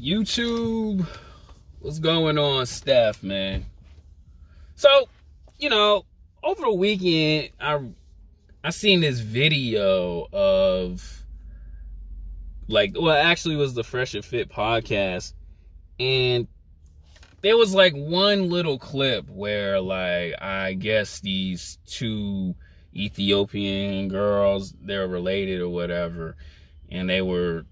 YouTube, what's going on, Steph, man? So, over the weekend, I seen this video of, actually it was the Fresh and Fit podcast, and there was one little clip where I guess these two Ethiopian girls, they're related or whatever, and they were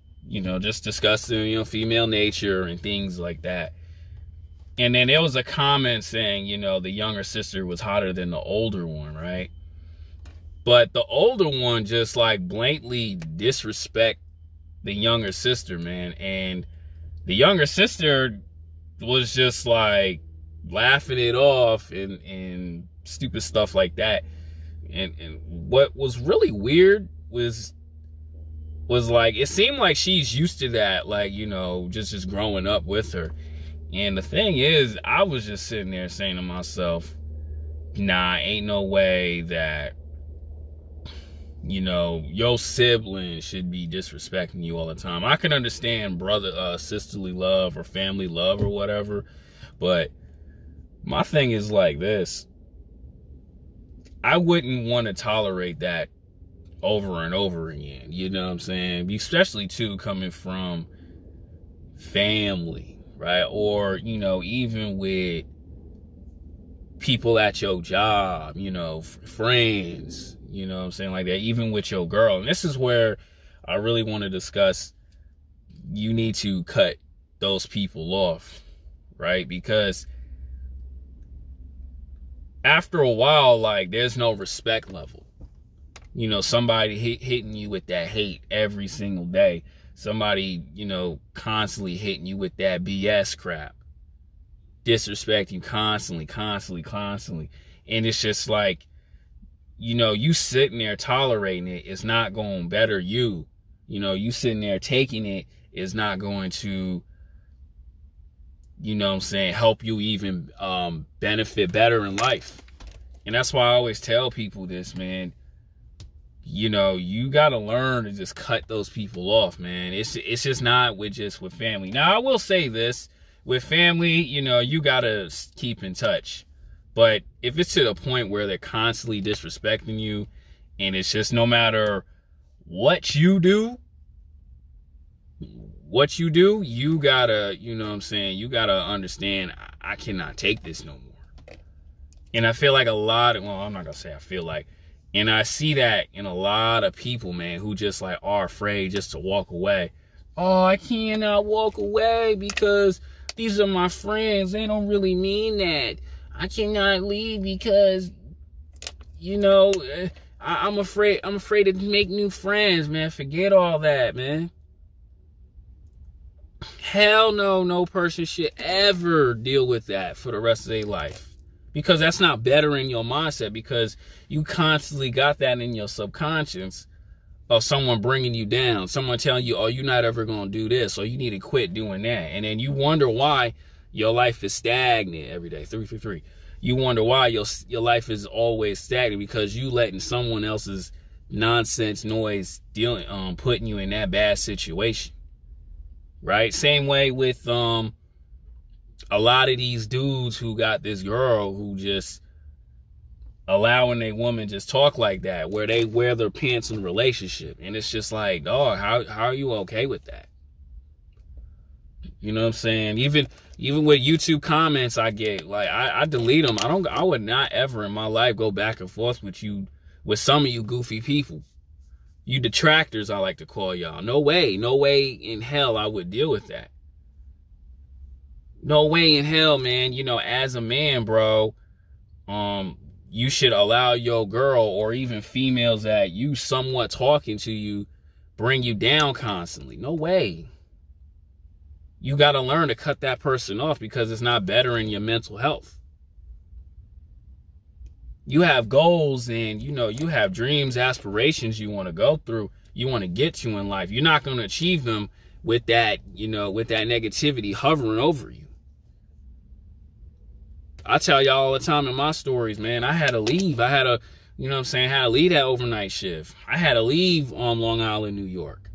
just discussing female nature and things like that. And then there was a comment saying the younger sister was hotter than the older one, right? But the older one just blatantly disrespect the younger sister, man. And the younger sister was just laughing it off and stupid stuff like that. And what was really weird was it seemed like she's used to that, just growing up with her. And the thing is, I was just sitting there saying to myself, nah, ain't no way that your sibling should be disrespecting you all the time. I can understand sisterly love or family love or whatever, but my thing is this. I wouldn't want to tolerate that over and over again. You know what I'm saying? Especially too coming from family, right? Or, even with people at your job, friends, what I'm saying, like that, even with your girl. And this is where I really want to discuss, you need to cut those people off, right? Because after a while, there's no respect level. Somebody hitting you with that hate every single day. Somebody, constantly hitting you with that BS crap. Disrespect you constantly. And it's just you sitting there tolerating it is not going to better you. You sitting there taking it is not going to, help you even benefit better in life. And that's why I always tell people this, man. You got to learn to just cut those people off, man. It's just not with family. Now, I will say this. With family, you got to keep in touch. But if it's to the point where they're constantly disrespecting you, and it's just no matter what you do, you got to, you got to understand, I cannot take this no more. And I feel like I'm not going to say I feel like, and I see that in a lot of people, man, who just are afraid just to walk away. Oh, I cannot walk away because these are my friends. They don't really mean that. I cannot leave because, I'm afraid to make new friends, man. Forget all that, man. Hell no person should ever deal with that for the rest of their life. Because that's not bettering your mindset, because you constantly got that in your subconscious of someone bringing you down, someone telling you, oh, you're not ever going to do this, or you need to quit doing that. And then you wonder why your life is stagnant every day. 333. You wonder why your life is always stagnant, because you letting someone else's nonsense noise putting you in that bad situation. Right? Same way with a lot of these dudes who got this girl who just allowing a woman just talk like that, where they wear their pants in a relationship. And it's just dog, how are you okay with that? You know what I'm saying? Even with YouTube comments I get, I delete them. I would not ever in my life go back and forth with some of you goofy people. You detractors, I like to call y'all. No way in hell I would deal with that. No way in hell, man. As a man, bro, you should allow your girl, or even females that you somewhat talking to you, bring you down constantly. No way. You got to learn to cut that person off, because it's not bettering your mental health. You have goals and, you have dreams, aspirations you want to go through, you want to get to in life. You're not going to achieve them with that, with that negativity hovering over you. I tell y'all all the time in my stories, man, I had to leave. I had to, I had to leave that overnight shift. I had to leave Long Island, New York.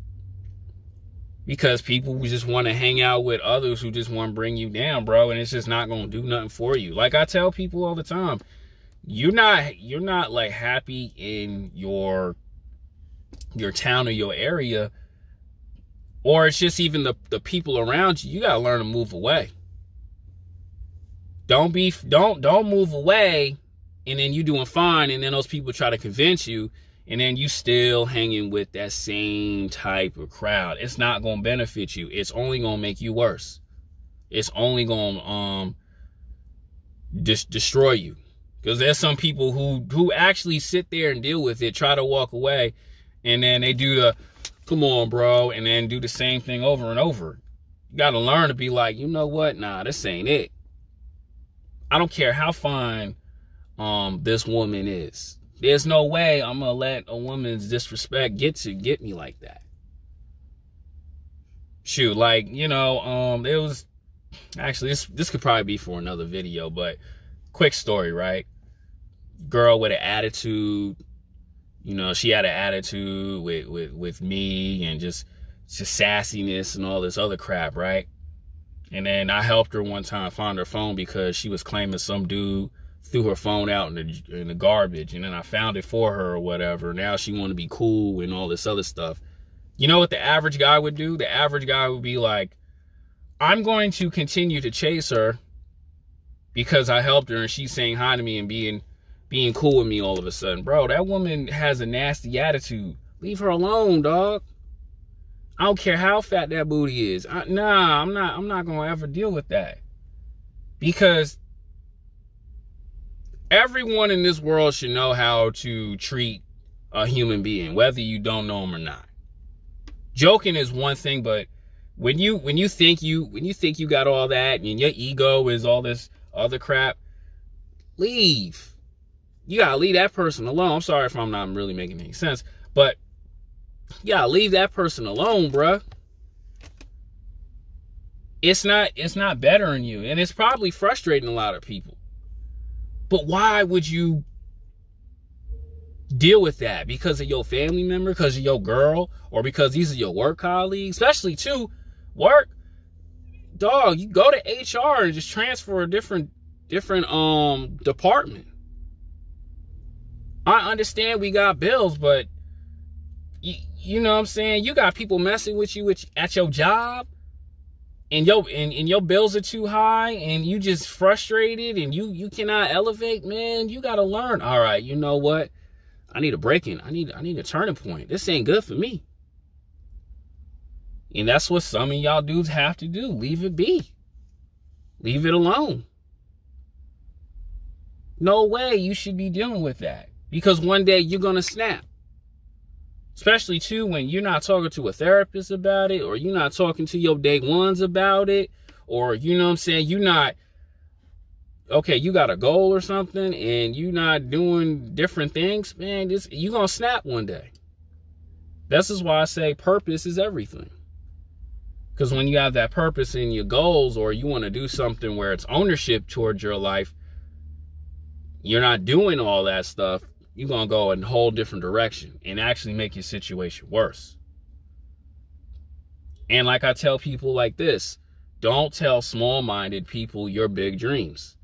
Because people just want to hang out with others who just want to bring you down, bro, and it's just not going to do nothing for you. Like I tell people all the time, you're not like happy in your town or your area, or it's just even the people around you. You got to learn to move away. Don't move away and then you doing fine, and then those people try to convince you, and then you still hanging with that same type of crowd. It's not going to benefit you. It's only going to make you worse. It's only going to destroy you. Because there's some people who actually sit there and deal with it, try to walk away, and then they do the, come on, bro, and then do the same thing over and over. You got to learn to be like, you know what? Nah, this ain't it. I don't care how fine this woman is. There's no way I'm going to let a woman's disrespect get me like that. Shoot, like, you know, there was, actually, this could probably be for another video, but quick story, right? Girl with an attitude, you know, she had an attitude with me and just sassiness and all this other crap, right? And then I helped her one time find her phone because she was claiming some dude threw her phone out in the garbage, and then I found it for her or whatever. Now she want to be cool and all this other stuff. You know what the average guy would do? The average guy would be like, I'm going to continue to chase her because I helped her and she's saying hi to me and being cool with me all of a sudden. Bro, that woman has a nasty attitude. Leave her alone, dog. I don't care how fat that booty is. I'm not going to ever deal with that. Because everyone in this world should know how to treat a human being, whether you don't know them or not. Joking is one thing, but when you think you got all that and your ego is all this other crap, leave. You gotta leave that person alone. I'm sorry if I'm not really making any sense, but you gotta leave that person alone, bruh. It's not bettering you, and it's probably frustrating a lot of people. But why would you deal with that? Because of your family member, because of your girl, or because these are your work colleagues? Especially too, work, dog, you go to HR and just transfer a different department. I understand we got bills, but you know what I'm saying? You got people messing with you at your job, and your bills are too high, and you just frustrated, and you cannot elevate, man. You gotta learn. All right, you know what? I need a break-in. I need a turning point. This ain't good for me. And that's what some of y'all dudes have to do. Leave it be. Leave it alone. No way you should be dealing with that. Because one day you're going to snap. Especially, too, when you're not talking to a therapist about it, or you're not talking to your day ones about it, or, you know what I'm saying, you're not, okay, you got a goal or something, and you're not doing different things, man, you're going to snap one day. This is why I say purpose is everything. Because when you have that purpose in your goals, or you want to do something where it's ownership towards your life, you're not doing all that stuff. You're going to go in a whole different direction and actually make your situation worse. And like I tell people like this, don't tell small-minded people your big dreams,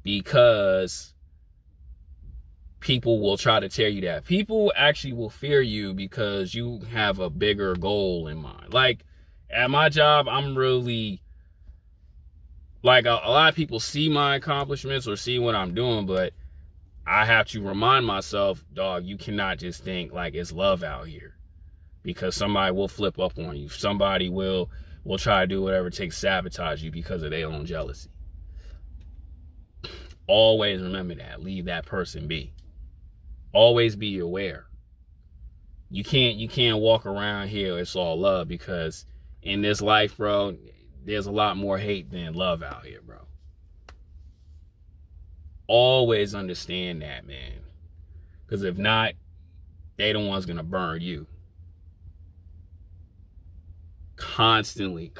because people will try to tear you down. People actually will fear you because you have a bigger goal in mind. Like at my job, I'm really, like a lot of people see my accomplishments or see what I'm doing, but I have to remind myself, dog, you cannot just think like it's love out here, because somebody will flip up on you. Somebody will try to do whatever it takes to sabotage you because of their own jealousy. Always remember that. Leave that person be. Always be aware. You can't walk around here, it's all love, because in this life, bro, there's a lot more hate than love out here, bro. Always understand that, man. Because if not, they the ones gonna burn you. Constantly.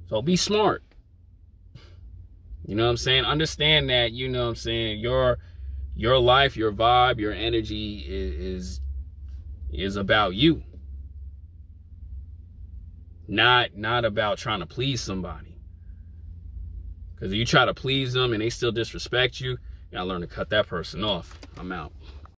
So be smart. You know what I'm saying? Understand that, you know what I'm saying, your life, your vibe, your energy is about you. not about trying to please somebody. Because if you try to please them and they still disrespect you, you gotta learn to cut that person off. I'm out.